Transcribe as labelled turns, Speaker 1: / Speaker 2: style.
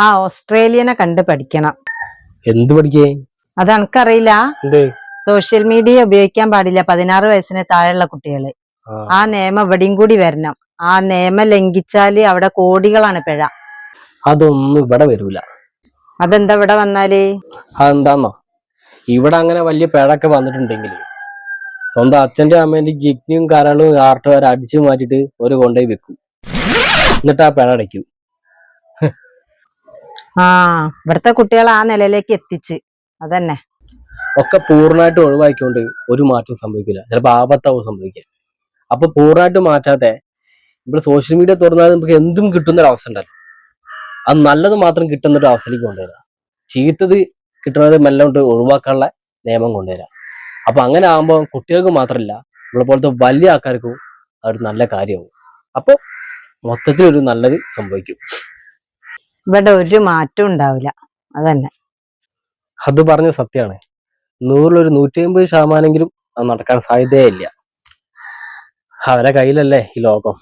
Speaker 1: ആ ഓസ്ട്രേലിയനെ കണ്ട് പഠിക്കണം.
Speaker 2: എന്ത് പഠിക്കേ?
Speaker 1: അത് എനക്കറിയില്ല. സോഷ്യൽ മീഡിയ ഉപയോഗിക്കാൻ പാടില്ല 16 വയസ്സിന് താഴെയുള്ള കുട്ടികള്. ആ നിയമം ഇവിടെയും കൂടി വരണം. ആ നിയമം ലംഘിച്ചാല് അവിടെ കോടികളാണ് പിഴ.
Speaker 2: അതൊന്നും ഇവിടെ വരൂല.
Speaker 1: അതെന്താ ഇവിടെ വന്നാല്?
Speaker 2: അതെന്താന്നോ, ഇവിടെ അങ്ങനെ വലിയ പിഴൊക്കെ വന്നിട്ടുണ്ടെങ്കിൽ സ്വന്തം അച്ഛന്റെ അമ്മേന്റെ കിഡ്നിയും കരളും ഹാർട്ടും വരെ അടിച്ചു മാറ്റിട്ട് ഒരു കൊണ്ടുപോയി വെക്കും, എന്നിട്ട് ആ പിഴ അടയ്ക്കും.
Speaker 1: ഇവിടുത്തെ കുട്ടികളെ ആ നിലയിലേക്ക് എത്തിച്ച് അതന്നെ
Speaker 2: ഒക്കെ പൂർണ്ണമായിട്ട് ഒഴിവാക്കിക്കൊണ്ട് ഒരു മാറ്റം സംഭവിക്കില്ല, ചിലപ്പോൾ ആപത്താവും സംഭവിക്കുക. അപ്പൊ പൂർണ്ണമായിട്ട് മാറ്റാതെ ഇവിടെ സോഷ്യൽ മീഡിയ തുറന്നാൽ നമുക്ക് എന്തും കിട്ടുന്നൊരവസ്ഥ ഉണ്ടല്ലോ, അത് നല്ലത് മാത്രം കിട്ടുന്നൊരു അവസ്ഥയിലേക്ക് കൊണ്ടുവരാം, ചീത്തത് കിട്ടുന്നത് മെല്ലെ കൊണ്ട് ഒഴിവാക്കാനുള്ള നിയമം കൊണ്ടുവരാം. അപ്പൊ അങ്ങനെ ആകുമ്പോൾ കുട്ടികൾക്ക് മാത്രമല്ല നമ്മളെ പോലത്തെ വലിയ ആൾക്കാർക്കും അതൊരു നല്ല കാര്യമാവും. അപ്പൊ മൊത്തത്തിൽ ഒരു നല്ലത് സംഭവിക്കും.
Speaker 1: ഇവിടെ ഒരു മാറ്റം ഉണ്ടാവില്ല, അതന്നെ.
Speaker 2: അത് പറഞ്ഞ സത്യമാണ്. 100-ൽ 150% അത് നടക്കാൻ സാധ്യതയില്ല. അവരെ കയ്യിലല്ലേ ഈ ലോകം.